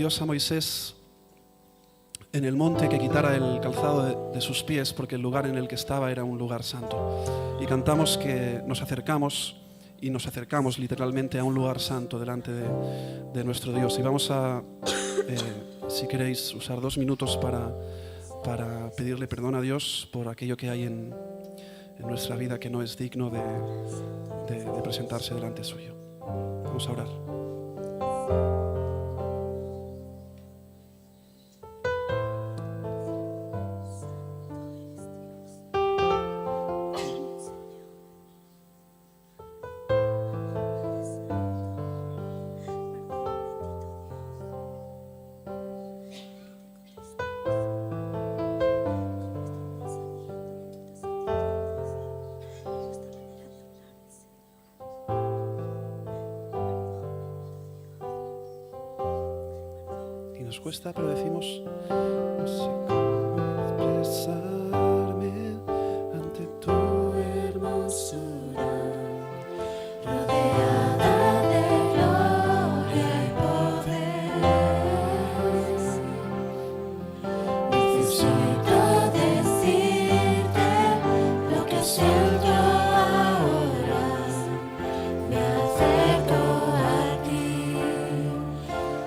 Dios a Moisés en el monte que quitara el calzado de sus pies, porque el lugar en el que estaba era un lugar santo. Y cantamos que nos acercamos literalmente a un lugar santo delante de nuestro Dios. Y vamos a, si queréis, usar 2 minutos para pedirle perdón a Dios por aquello que hay en nuestra vida que no es digno de presentarse delante suyo. Vamos a orar. Nos cuesta, pero decimos, no sé cómo expresarme ante tu hermosura, rodeada de gloria y poder. Necesito decirte lo que siento ahora. Me acerco a ti,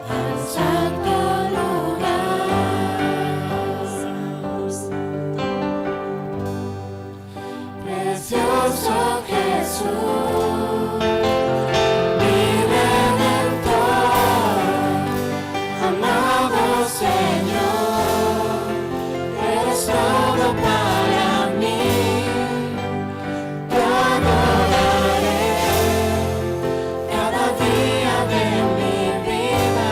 al santo precioso Jesús, mi Redentor, amado Señor, eres todo para mí. Te adoraré cada día de mi vida.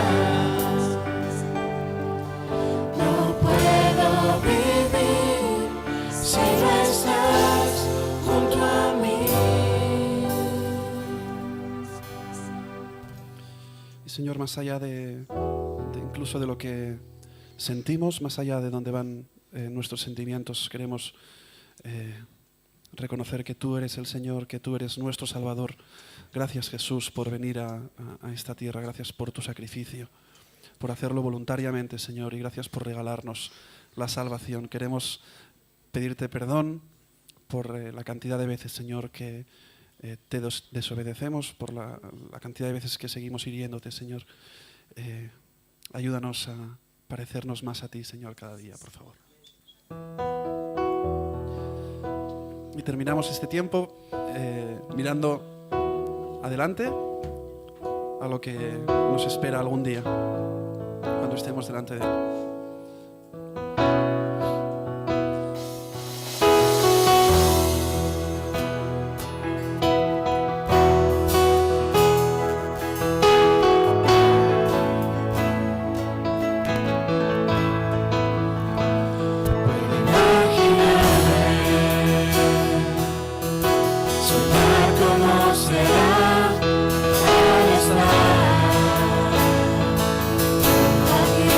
No puedo vivir si no estás junto a mí. Y Señor, más allá de incluso de lo que sentimos, más allá de donde van nuestros sentimientos, queremos reconocer que tú eres el Señor, que tú eres nuestro Salvador. Gracias, Jesús, por venir a esta tierra. Gracias por tu sacrificio, por hacerlo voluntariamente, Señor, y gracias por regalarnos la salvación. Queremos pedirte perdón por la cantidad de veces, Señor, que te desobedecemos, por la cantidad de veces que seguimos hiriéndote, Señor. Ayúdanos a parecernos más a ti, Señor, cada día, por favor. Y terminamos este tiempo mirando adelante a lo que nos espera algún día, cuando estemos delante de Él. Soñar cómo será al estar aquí.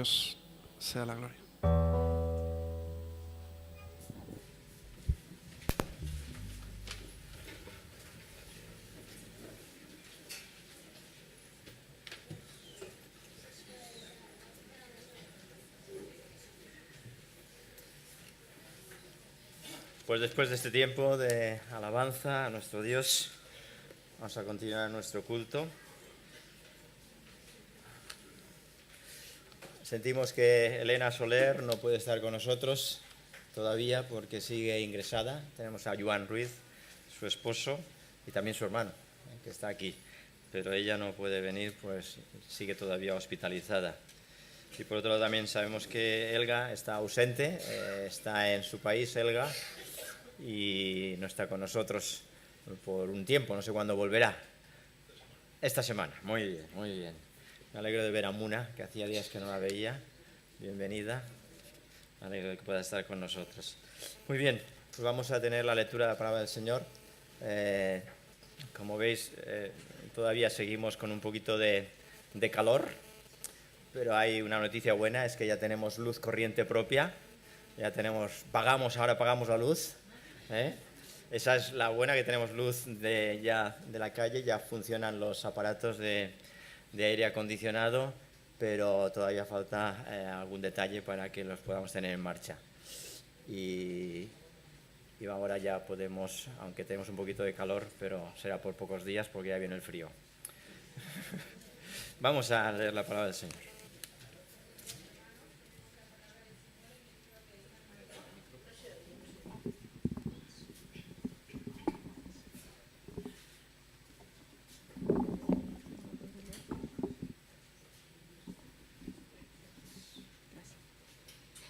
Dios sea la gloria. Pues después de este tiempo de alabanza a nuestro Dios, vamos a continuar nuestro culto. Sentimos que Elena Soler no puede estar con nosotros todavía porque sigue ingresada. Tenemos a Joan Ruiz, su esposo, y también su hermano, que está aquí. Pero ella no puede venir, pues sigue todavía hospitalizada. Y por otro lado también sabemos que Elga está ausente, está en su país, Elga, y no está con nosotros por un tiempo, no sé cuándo volverá. Esta semana, muy bien, muy bien. Me alegro de ver a Muna, que hacía días que no la veía. Bienvenida. Me alegro de que pueda estar con nosotros. Muy bien, pues vamos a tener la lectura de la palabra del Señor. Como veis, todavía seguimos con un poquito de calor, pero hay una noticia buena, es que ya tenemos luz corriente propia. Ahora pagamos la luz. Esa es la buena, que tenemos luz de la calle, ya funcionan los aparatos de aire acondicionado, pero todavía falta algún detalle para que los podamos tener en marcha. Y ahora ya podemos, aunque tenemos un poquito de calor, pero será por pocos días porque ya viene el frío. Vamos a leer la palabra del Señor.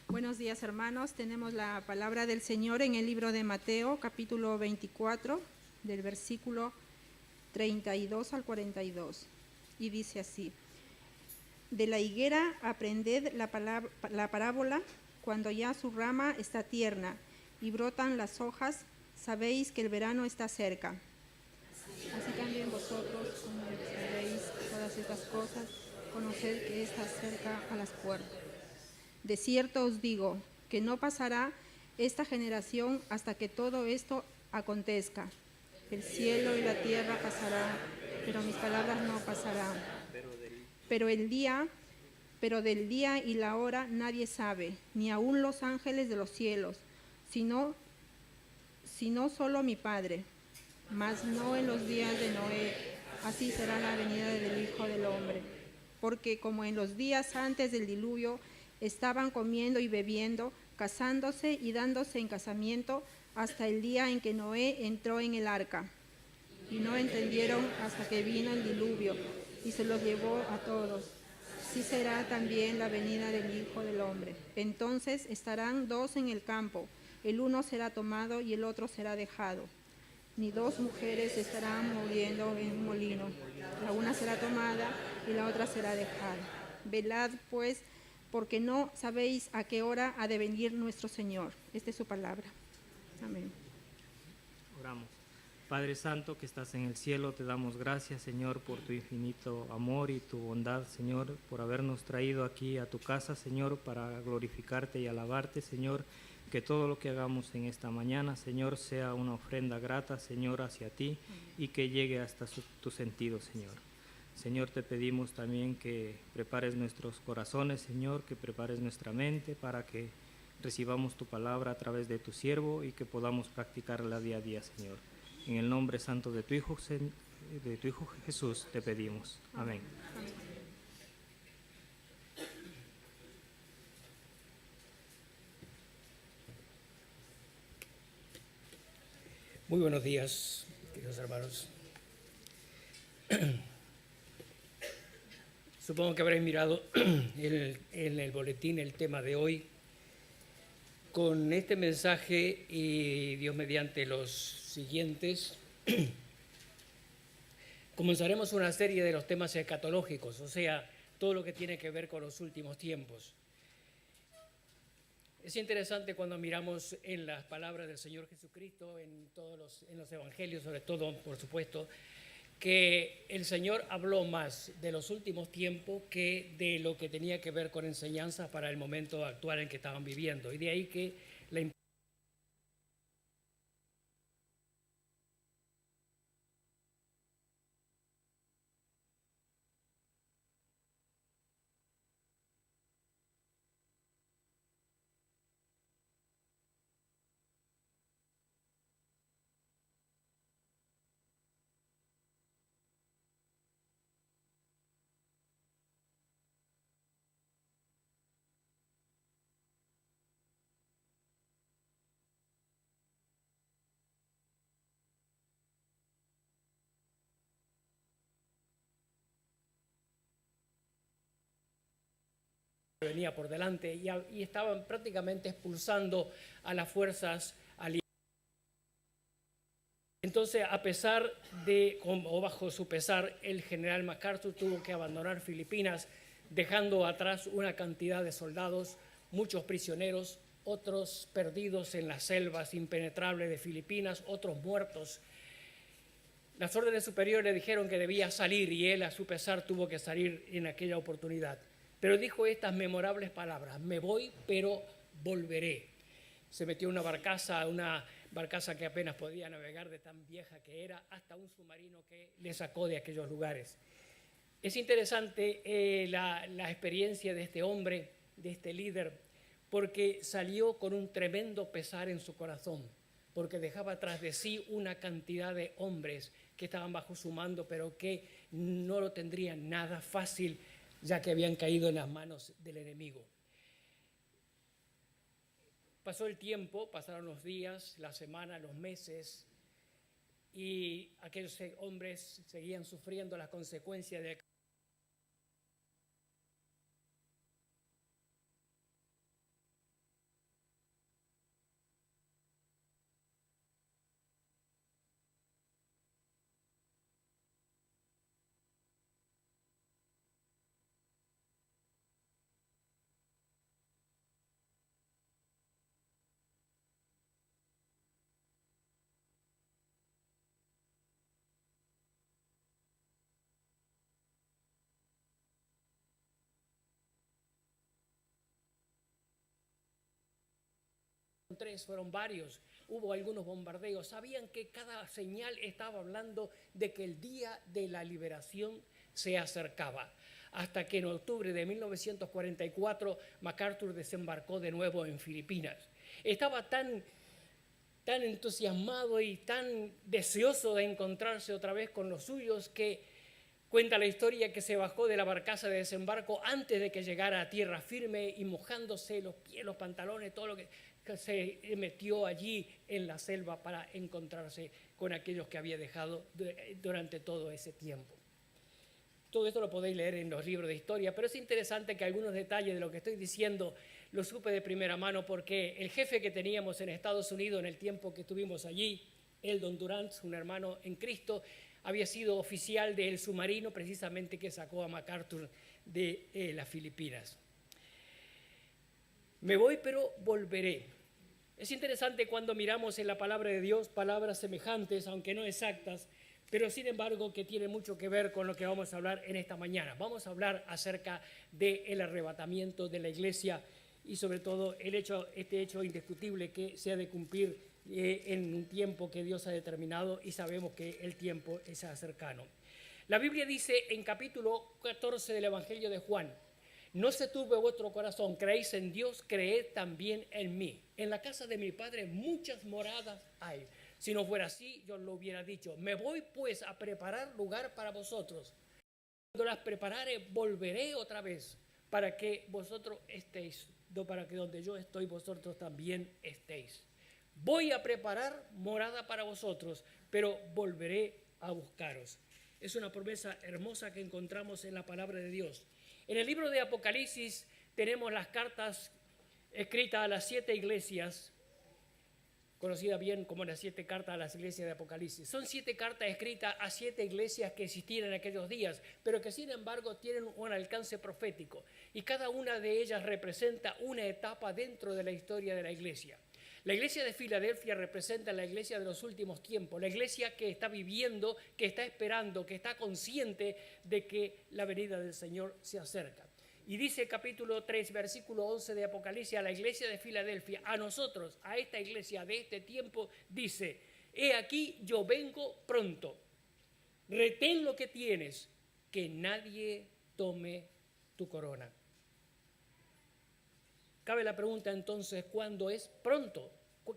Buenos días, hermanos. Tenemos la palabra del Señor en el libro de Mateo, capítulo 24, del versículo 32 al 42. Y dice así: de la higuera aprended la parábola, cuando ya su rama está tierna y brotan las hojas, sabéis que el verano está cerca. Así también vosotros, como sabéis todas estas cosas, conoced que está cerca a las puertas. De cierto os digo que no pasará esta generación hasta que todo esto acontezca. El cielo y la tierra pasarán, pero mis palabras no pasarán. Pero del día y la hora nadie sabe, ni aun los ángeles de los cielos, sino solo mi Padre. Mas no en los días de Noé, así será la venida del Hijo del Hombre. Porque como en los días antes del diluvio, estaban comiendo y bebiendo, casándose y dándose en casamiento, hasta el día en que Noé entró en el arca. Y no entendieron hasta que vino el diluvio y se los llevó a todos. Así será también la venida del Hijo del Hombre. Entonces estarán dos en el campo, el uno será tomado y el otro será dejado. Ni dos mujeres estarán moliendo en un molino, la una será tomada y la otra será dejada. Velad pues, porque no sabéis a qué hora ha de venir nuestro Señor. Esta es su palabra. Amén. Oramos. Padre Santo que estás en el cielo, te damos gracias, Señor, por tu infinito amor y tu bondad, Señor, por habernos traído aquí a tu casa, Señor, para glorificarte y alabarte, Señor. Que todo lo que hagamos en esta mañana, Señor, sea una ofrenda grata, Señor, hacia ti y que llegue hasta tu sentido, Señor. Señor, te pedimos también que prepares nuestros corazones, Señor, que prepares nuestra mente para que recibamos tu palabra a través de tu siervo y que podamos practicarla día a día, Señor. En el nombre santo de tu Hijo Jesús te pedimos. Amén. Muy buenos días, queridos hermanos. Supongo que habréis mirado en el boletín el tema de hoy. Con este mensaje y Dios mediante los siguientes, comenzaremos una serie de los temas escatológicos, o sea, todo lo que tiene que ver con los últimos tiempos. Es interesante cuando miramos en las palabras del Señor Jesucristo, en los evangelios, sobre todo, por supuesto, que el Señor habló más de los últimos tiempos que de lo que tenía que ver con enseñanzas para el momento actual en que estaban viviendo. Y de ahí que la venía por delante y estaban prácticamente expulsando a las fuerzas aliadas. Entonces, a pesar de, o bajo su pesar, el general MacArthur tuvo que abandonar Filipinas, dejando atrás una cantidad de soldados, muchos prisioneros, otros perdidos en las selvas impenetrables de Filipinas, otros muertos. Las órdenes superiores le dijeron que debía salir y él, a su pesar, tuvo que salir en aquella oportunidad. Pero dijo estas memorables palabras: me voy, pero volveré. Se metió en una barcaza que apenas podía navegar de tan vieja que era, hasta un submarino que le sacó de aquellos lugares. Es interesante la experiencia de este hombre, de este líder, porque salió con un tremendo pesar en su corazón, porque dejaba tras de sí una cantidad de hombres que estaban bajo su mando, pero que no lo tendrían nada fácil, ya que habían caído en las manos del enemigo. Pasó el tiempo, pasaron los días, las semanas, los meses, y aquellos hombres seguían sufriendo las consecuencias de tres, fueron varios, hubo algunos bombardeos, sabían que cada señal estaba hablando de que el día de la liberación se acercaba, hasta que en octubre de 1944 MacArthur desembarcó de nuevo en Filipinas. Estaba tan entusiasmado y tan deseoso de encontrarse otra vez con los suyos que cuenta la historia que se bajó de la barcaza de desembarco antes de que llegara a tierra firme y mojándose los pies, los pantalones, todo lo que se metió allí en la selva para encontrarse con aquellos que había dejado durante todo ese tiempo. Todo esto lo podéis leer en los libros de historia, pero es interesante que algunos detalles de lo que estoy diciendo los supe de primera mano, porque el jefe que teníamos en Estados Unidos en el tiempo que estuvimos allí, Eldon Durant, un hermano en Cristo, había sido oficial del submarino precisamente que sacó a MacArthur de las Filipinas. Me voy, pero volveré. Es interesante cuando miramos en la palabra de Dios palabras semejantes, aunque no exactas, pero sin embargo que tienen mucho que ver con lo que vamos a hablar en esta mañana. Vamos a hablar acerca del arrebatamiento de la iglesia y sobre todo este hecho indiscutible que se ha de cumplir en un tiempo que Dios ha determinado, y sabemos que el tiempo es cercano. La Biblia dice en capítulo 14 del Evangelio de Juan: no se turbe vuestro corazón, creéis en Dios, creed también en mí. En la casa de mi Padre muchas moradas hay. Si no fuera así, yo lo hubiera dicho. Me voy pues a preparar lugar para vosotros. Cuando las preparare, volveré otra vez, para que vosotros estéis, para que donde yo estoy, vosotros también estéis. Voy a preparar morada para vosotros, pero volveré a buscaros. Es una promesa hermosa que encontramos en la palabra de Dios. En el libro de Apocalipsis tenemos las cartas escritas a las 7 iglesias, conocidas bien como las 7 cartas a las iglesias de Apocalipsis. Son 7 cartas escritas a 7 iglesias que existían en aquellos días, pero que sin embargo tienen un alcance profético, y cada una de ellas representa una etapa dentro de la historia de la iglesia. La iglesia de Filadelfia representa la iglesia de los últimos tiempos, la iglesia que está viviendo, que está esperando, que está consciente de que la venida del Señor se acerca. Y dice capítulo 3, versículo 11 de Apocalipsis, a la iglesia de Filadelfia, a nosotros, a esta iglesia de este tiempo, dice: he aquí, yo vengo pronto. Retén lo que tienes, que nadie tome tu corona. Cabe la pregunta entonces, ¿cuándo es pronto?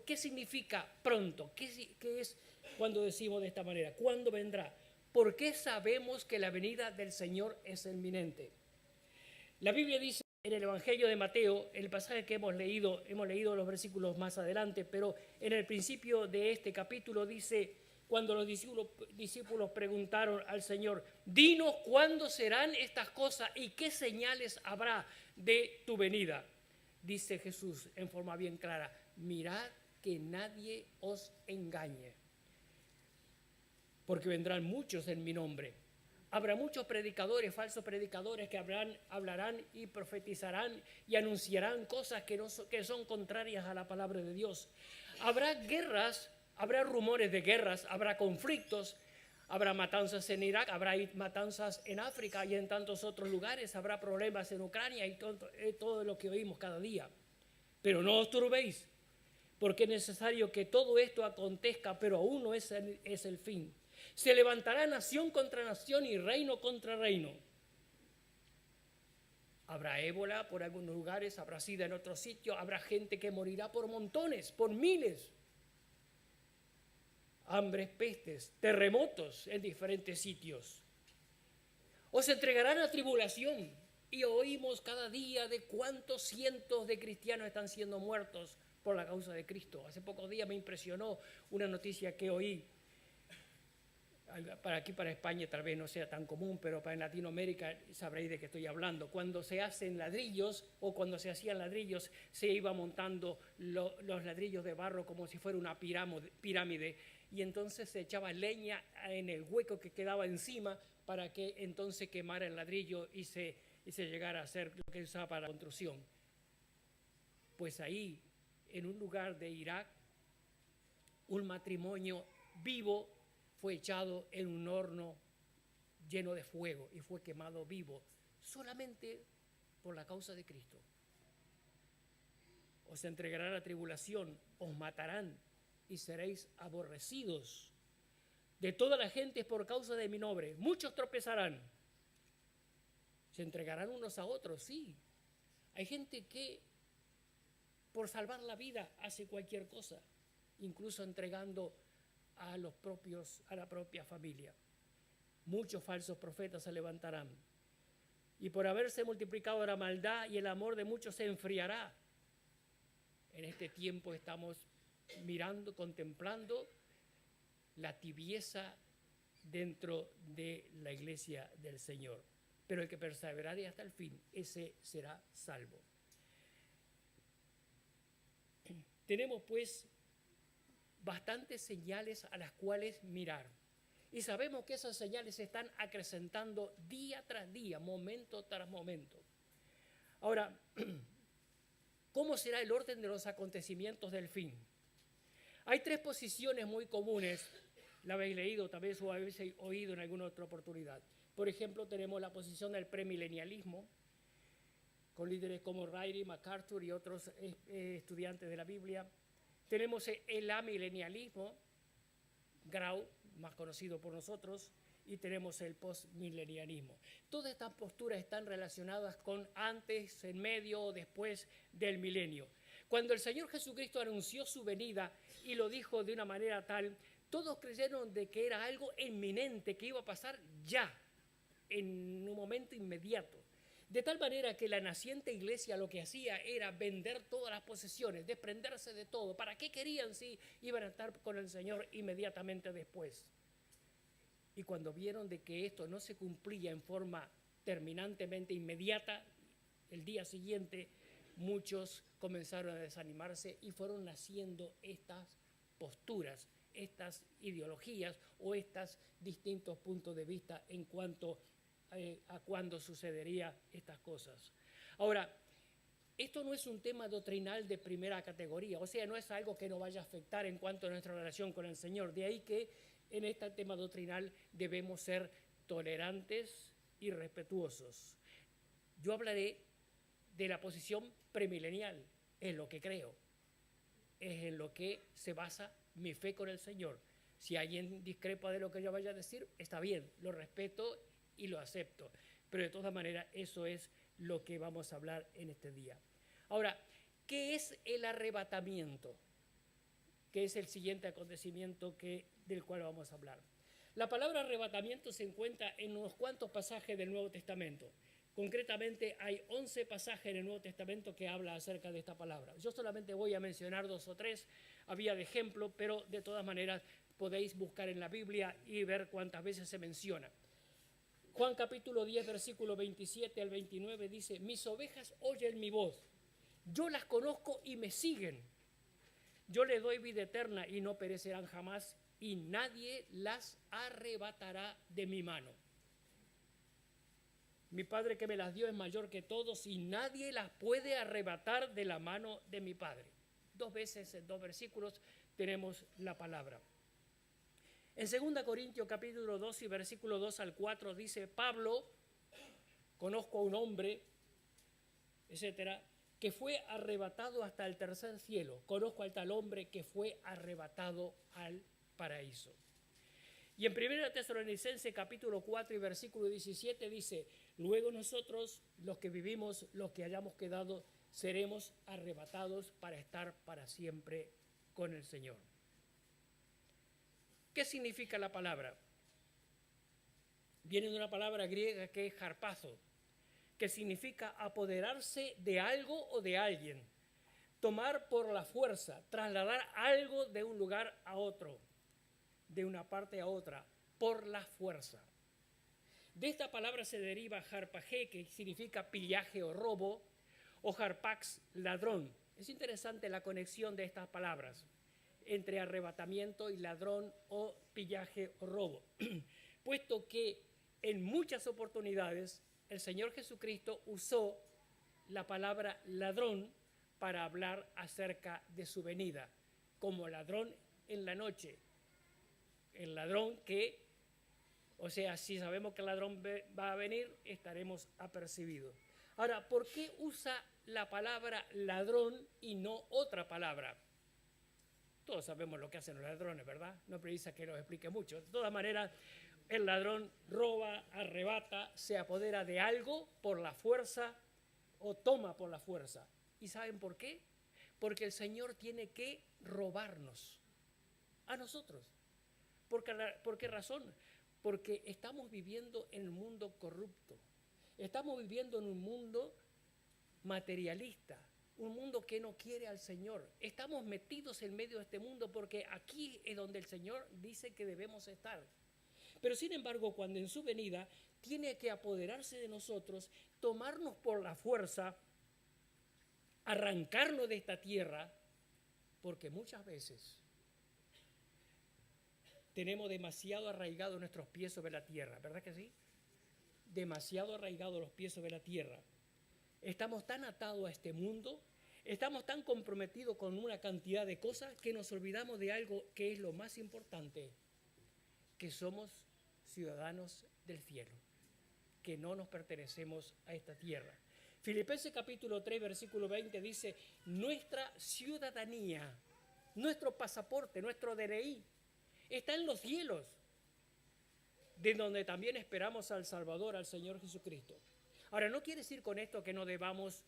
¿Qué significa pronto? ¿Qué es cuando decimos de esta manera? ¿Cuándo vendrá? ¿Por qué sabemos que la venida del Señor es inminente? La Biblia dice en el Evangelio de Mateo, el pasaje que hemos leído los versículos más adelante, pero en el principio de este capítulo dice, cuando los discípulos preguntaron al Señor: dinos cuándo serán estas cosas y qué señales habrá de tu venida. Dice Jesús en forma bien clara: mirad que nadie os engañe, porque vendrán muchos en mi nombre. Habrá muchos predicadores, falsos predicadores, que hablarán y profetizarán y anunciarán cosas que son contrarias a la palabra de Dios. Habrá guerras, habrá rumores de guerras, habrá conflictos, habrá matanzas en Irak, habrá matanzas en África y en tantos otros lugares, habrá problemas en Ucrania y todo lo que oímos cada día. Pero no os turbéis, porque es necesario que todo esto acontezca, pero aún no es el fin. Se levantará nación contra nación y reino contra reino. Habrá ébola por algunos lugares, habrá sida en otros sitios, habrá gente que morirá por montones, por miles. Hambres, pestes, terremotos en diferentes sitios. Os entregarán a tribulación, y oímos cada día de cuántos cientos de cristianos están siendo muertos por la causa de Cristo. Hace pocos días me impresionó una noticia que oí. Para España tal vez no sea tan común, pero para Latinoamérica sabréis de qué estoy hablando. Cuando se hacen ladrillos o cuando se hacían ladrillos, se iba montando los ladrillos de barro como si fuera una pirámide, y entonces se echaba leña en el hueco que quedaba encima para que entonces quemara el ladrillo y se llegara a hacer lo que se usaba para la construcción. Pues ahí, en un lugar de Irak, un matrimonio vivo fue echado en un horno lleno de fuego y fue quemado vivo solamente por la causa de Cristo. Os entregarán a tribulación, os matarán y seréis aborrecidos de toda la gente por causa de mi nombre. Muchos tropezarán. Se entregarán unos a otros, sí. Hay gente que por salvar la vida hace cualquier cosa, incluso entregando a la propia familia. Muchos falsos profetas se levantarán, y por haberse multiplicado la maldad y el amor de muchos se enfriará. En este tiempo estamos mirando, contemplando la tibieza dentro de la iglesia del Señor. Pero el que perseverare hasta el fin, ese será salvo. Tenemos pues bastantes señales a las cuales mirar. Y sabemos que esas señales se están acrecentando día tras día, momento tras momento. Ahora, ¿cómo será el orden de los acontecimientos del fin? Hay tres posiciones muy comunes, la habéis leído tal vez o habéis oído en alguna otra oportunidad. Por ejemplo, tenemos la posición del premilenialismo, con líderes como Ryrie, MacArthur y otros estudiantes de la Biblia. Tenemos el amilenialismo, Grau, más conocido por nosotros, y tenemos el postmilenialismo. Todas estas posturas están relacionadas con antes, en medio o después del milenio. Cuando el Señor Jesucristo anunció su venida y lo dijo de una manera tal, todos creyeron de que era algo inminente, que iba a pasar ya, en un momento inmediato. De tal manera que la naciente iglesia lo que hacía era vender todas las posesiones, desprenderse de todo. ¿Para qué querían si iban a estar con el Señor inmediatamente después? Y cuando vieron de que esto no se cumplía en forma terminantemente inmediata, el día siguiente muchos comenzaron a desanimarse y fueron naciendo estas posturas, estas ideologías o estos distintos puntos de vista en cuanto a cuándo sucedería estas cosas. Ahora, esto no es un tema doctrinal de primera categoría, o sea, no es algo que nos vaya a afectar en cuanto a nuestra relación con el Señor. De ahí que en este tema doctrinal debemos ser tolerantes y respetuosos. Yo hablaré de la posición premilenial, en lo que creo, es en lo que se basa mi fe con el Señor. Si alguien discrepa de lo que yo vaya a decir, está bien, lo respeto y lo acepto. Pero de todas maneras, eso es lo que vamos a hablar en este día. Ahora, ¿qué es el arrebatamiento? Que es el siguiente acontecimiento del cual vamos a hablar. La palabra arrebatamiento se encuentra en unos cuantos pasajes del Nuevo Testamento. Concretamente, hay 11 pasajes en el Nuevo Testamento que habla acerca de esta palabra. Yo solamente voy a mencionar 2 o 3, había de ejemplo, pero de todas maneras podéis buscar en la Biblia y ver cuántas veces se menciona. Juan capítulo 10, versículo 27 al 29 dice: mis ovejas oyen mi voz, yo las conozco y me siguen. Yo les doy vida eterna y no perecerán jamás, y nadie las arrebatará de mi mano. Mi Padre que me las dio es mayor que todos y nadie las puede arrebatar de la mano de mi Padre. 2 veces en 2 versículos tenemos la palabra. En 2 Corintios capítulo 2 y versículo 2 al 4 dice Pablo: conozco a un hombre, etcétera, que fue arrebatado hasta el tercer cielo. Conozco al tal hombre que fue arrebatado al paraíso. Y en 1 Tesalonicenses capítulo 4 y versículo 17 dice: luego nosotros, los que vivimos, los que hayamos quedado, seremos arrebatados para estar para siempre con el Señor. ¿Qué significa la palabra? Viene de una palabra griega que es harpazo, que significa apoderarse de algo o de alguien, tomar por la fuerza, trasladar algo de un lugar a otro, de una parte a otra, por la fuerza. De esta palabra se deriva harpagé, que significa pillaje o robo, o harpax, ladrón. Es interesante la conexión de estas palabras entre arrebatamiento y ladrón o pillaje o robo, puesto que en muchas oportunidades el Señor Jesucristo usó la palabra ladrón para hablar acerca de su venida, como ladrón en la noche. El ladrón que, o sea, si sabemos que el ladrón va a venir, estaremos apercibidos. Ahora, ¿por qué usa la palabra ladrón y no otra palabra? Todos sabemos lo que hacen los ladrones, ¿verdad? No precisa que los explique mucho. De todas maneras, el ladrón roba, arrebata, se apodera de algo por la fuerza o toma por la fuerza. ¿Y saben por qué? Porque el Señor tiene que robarnos a nosotros. ¿Por qué razón? Porque estamos viviendo en un mundo corrupto. Estamos viviendo en un mundo materialista, un mundo que no quiere al Señor. Estamos metidos en medio de este mundo porque aquí es donde el Señor dice que debemos estar. Pero sin embargo, cuando en su venida tiene que apoderarse de nosotros, tomarnos por la fuerza, arrancarnos de esta tierra, porque muchas veces tenemos demasiado arraigados nuestros pies sobre la tierra, ¿verdad que sí? Demasiado arraigados los pies sobre la tierra. Estamos tan atados a este mundo, estamos tan comprometidos con una cantidad de cosas que nos olvidamos de algo que es lo más importante, que somos ciudadanos del cielo, que no nos pertenecemos a esta tierra. Filipenses capítulo 3, versículo 20 dice: nuestra ciudadanía, nuestro pasaporte, nuestro DNI, está en los cielos, de donde también esperamos al Salvador, al Señor Jesucristo. Ahora, no quiere decir con esto que no debamos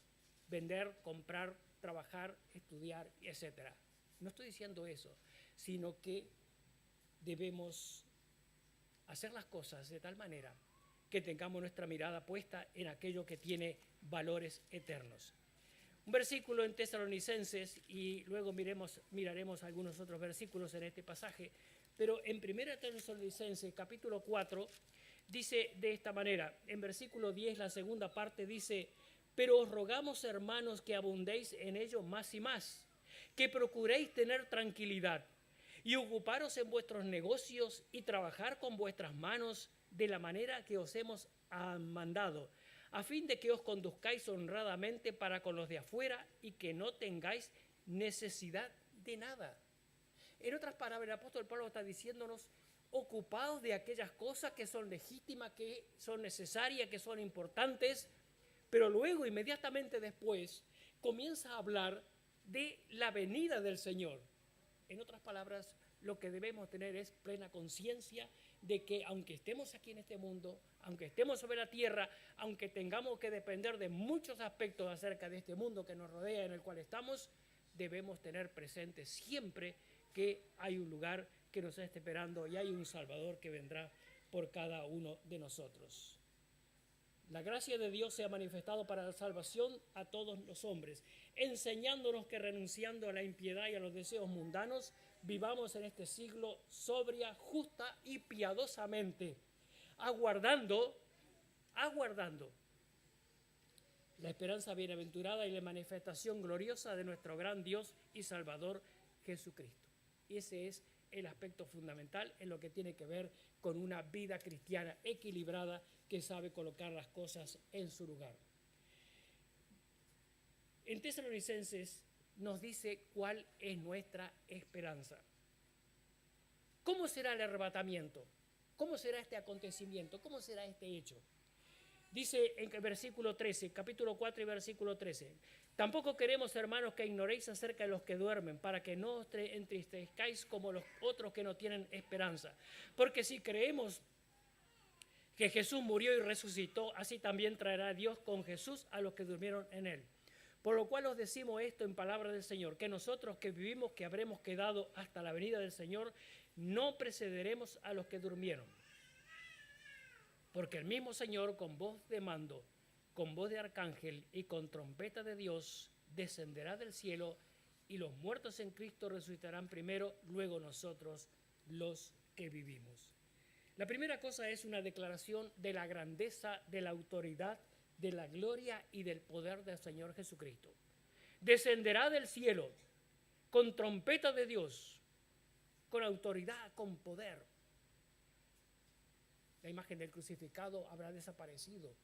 vender, comprar, trabajar, estudiar, etc. No estoy diciendo eso, sino que debemos hacer las cosas de tal manera que tengamos nuestra mirada puesta en aquello que tiene valores eternos. Un versículo en Tesalonicenses, y luego miraremos algunos otros versículos en este pasaje, pero en 1 Tesalonicenses capítulo 4 dice de esta manera, en versículo 10, la segunda parte dice: pero os rogamos, hermanos, que abundéis en ello más y más, que procuréis tener tranquilidad y ocuparos en vuestros negocios y trabajar con vuestras manos de la manera que os hemos mandado, a fin de que os conduzcáis honradamente para con los de afuera y que no tengáis necesidad de nada. En otras palabras, el apóstol Pablo está diciéndonos, ocupados de aquellas cosas que son legítimas, que son necesarias, que son importantes, pero luego, inmediatamente después, comienza a hablar de la venida del Señor. En otras palabras, lo que debemos tener es plena conciencia de que aunque estemos aquí en este mundo, aunque estemos sobre la tierra, aunque tengamos que depender de muchos aspectos acerca de este mundo que nos rodea, en el cual estamos, debemos tener presente siempre que hay un lugar que nos está esperando y hay un Salvador que vendrá por cada uno de nosotros. La gracia de Dios se ha manifestado para la salvación a todos los hombres, enseñándonos que renunciando a la impiedad y a los deseos mundanos, vivamos en este siglo sobria, justa y piadosamente, aguardando la esperanza bienaventurada y la manifestación gloriosa de nuestro gran Dios y Salvador Jesucristo. Ese es el aspecto fundamental en lo que tiene que ver con una vida cristiana equilibrada que sabe colocar las cosas en su lugar. En Tesalonicenses nos dice cuál es nuestra esperanza. ¿Cómo será el arrebatamiento? ¿Cómo será este acontecimiento? ¿Cómo será este hecho? Dice en el versículo 13, capítulo 4 y versículo 13, tampoco queremos, hermanos, que ignoréis acerca de los que duermen, para que no os entristezcáis como los otros que no tienen esperanza. Porque si creemos que Jesús murió y resucitó, así también traerá Dios con Jesús a los que durmieron en él. Por lo cual os decimos esto en palabra del Señor, que nosotros que vivimos, que habremos quedado hasta la venida del Señor, no precederemos a los que durmieron. Porque el mismo Señor, con voz de mando, con voz de arcángel y con trompeta de Dios, descenderá del cielo, y los muertos en Cristo resucitarán primero, luego nosotros los que vivimos. La primera cosa es una declaración de la grandeza, de la autoridad, de la gloria y del poder del Señor Jesucristo. Descenderá del cielo con trompeta de Dios, con autoridad, con poder. La imagen del crucificado habrá desaparecido.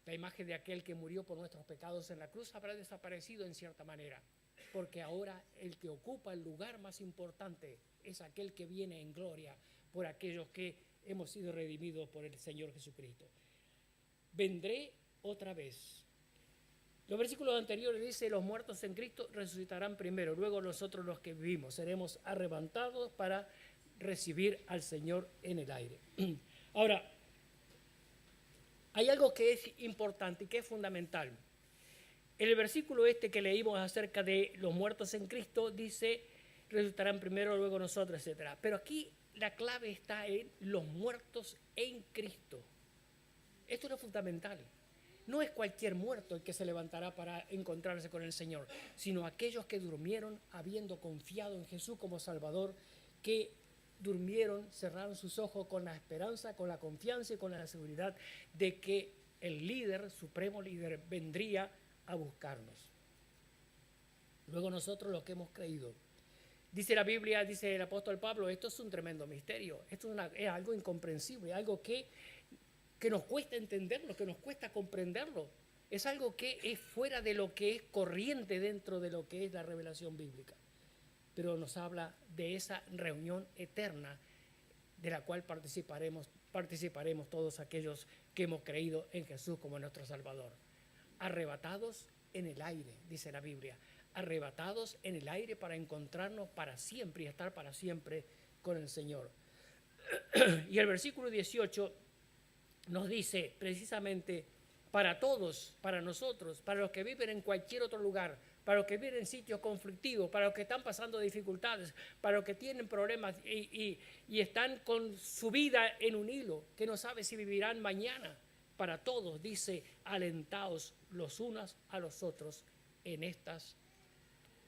La imagen de aquel que murió por nuestros pecados en la cruz habrá desaparecido en cierta manera, porque ahora el que ocupa el lugar más importante es aquel que viene en gloria por aquellos que hemos sido redimidos por el Señor Jesucristo. Vendré otra vez. Los versículos anteriores dice, los muertos en Cristo resucitarán primero, luego nosotros los que vivimos seremos arrebatados para recibir al Señor en el aire. Ahora, hay algo que es importante y que es fundamental. En el versículo que leímos acerca de los muertos en Cristo, dice, resucitarán primero, luego nosotros, etc. Pero aquí la clave está en los muertos en Cristo. Esto es lo fundamental. No es cualquier muerto el que se levantará para encontrarse con el Señor, sino aquellos que durmieron habiendo confiado en Jesús como Salvador, que durmieron, cerraron sus ojos con la esperanza, con la confianza y con la seguridad de que el líder, supremo líder, vendría a buscarnos. Luego nosotros los que hemos creído. Dice la Biblia, dice el apóstol Pablo, esto es un tremendo misterio, esto es algo incomprensible, algo que nos cuesta entenderlo, que nos cuesta comprenderlo. Es algo que es fuera de lo que es corriente dentro de lo que es la revelación bíblica. Pero nos habla de esa reunión eterna de la cual participaremos todos aquellos que hemos creído en Jesús como nuestro Salvador. Arrebatados en el aire, dice la Biblia, arrebatados en el aire para encontrarnos para siempre y estar para siempre con el Señor. Y el versículo 18 nos dice precisamente para todos, para nosotros, para los que viven en cualquier otro lugar, para los que viven en sitios conflictivos, para los que están pasando dificultades, para los que tienen problemas y están con su vida en un hilo, que no sabe si vivirán mañana. Para todos, dice, alentaos los unos a los otros en estas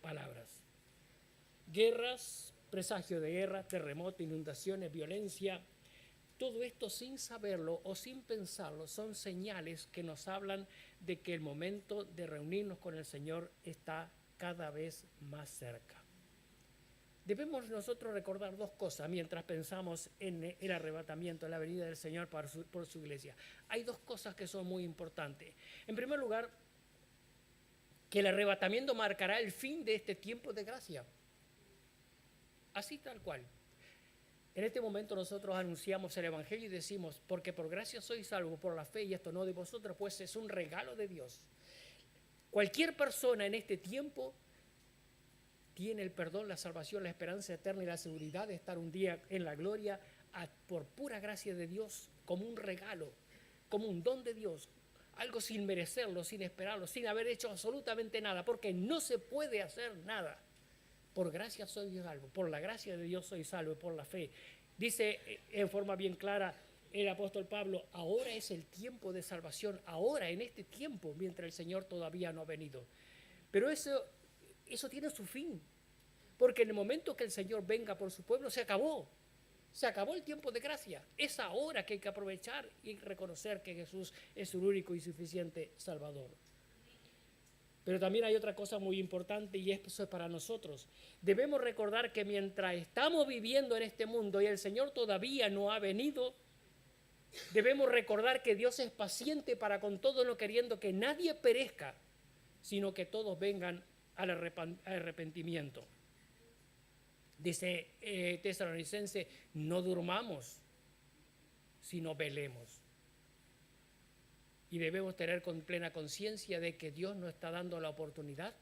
palabras. Guerras, presagio de guerra, terremotos, inundaciones, violencia, todo esto sin saberlo o sin pensarlo son señales que nos hablan de que el momento de reunirnos con el Señor está cada vez más cerca. Debemos nosotros recordar dos cosas mientras pensamos en el arrebatamiento, en la venida del Señor por su iglesia. Hay dos cosas que son muy importantes. En primer lugar, que el arrebatamiento marcará el fin de este tiempo de gracia. Así tal cual. En este momento nosotros anunciamos el Evangelio y decimos, porque por gracia sois salvos por la fe y esto no de vosotros, pues es un regalo de Dios. Cualquier persona en este tiempo tiene el perdón, la salvación, la esperanza eterna y la seguridad de estar un día en la gloria por pura gracia de Dios, como un regalo, como un don de Dios, algo sin merecerlo, sin esperarlo, sin haber hecho absolutamente nada, porque no se puede hacer nada. Por gracia soy salvo, por la gracia de Dios soy salvo, por la fe. Dice en forma bien clara el apóstol Pablo, ahora es el tiempo de salvación, ahora en este tiempo, mientras el Señor todavía no ha venido. Pero eso tiene su fin, porque en el momento que el Señor venga por su pueblo se acabó el tiempo de gracia. Es ahora que hay que aprovechar y reconocer que Jesús es el único y suficiente Salvador. Pero también hay otra cosa muy importante y eso es para nosotros. Debemos recordar que mientras estamos viviendo en este mundo y el Señor todavía no ha venido, debemos recordar que Dios es paciente para con todo, no queriendo que nadie perezca, sino que todos vengan al arrepentimiento. Dice Tesalonicense, no durmamos, sino velemos. Y debemos tener con plena conciencia de que Dios nos está dando la oportunidad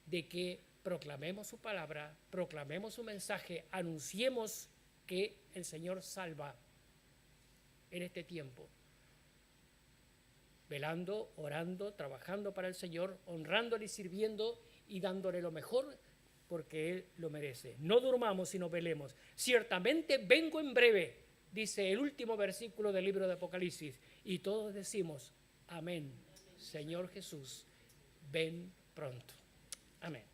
de que proclamemos su palabra, proclamemos su mensaje, anunciemos que el Señor salva en este tiempo. Velando, orando, trabajando para el Señor, honrándole y sirviendo y dándole lo mejor porque Él lo merece. No durmamos sino velemos. Ciertamente vengo en breve, dice el último versículo del libro de Apocalipsis, y todos decimos, amén. Señor Jesús, ven pronto. Amén.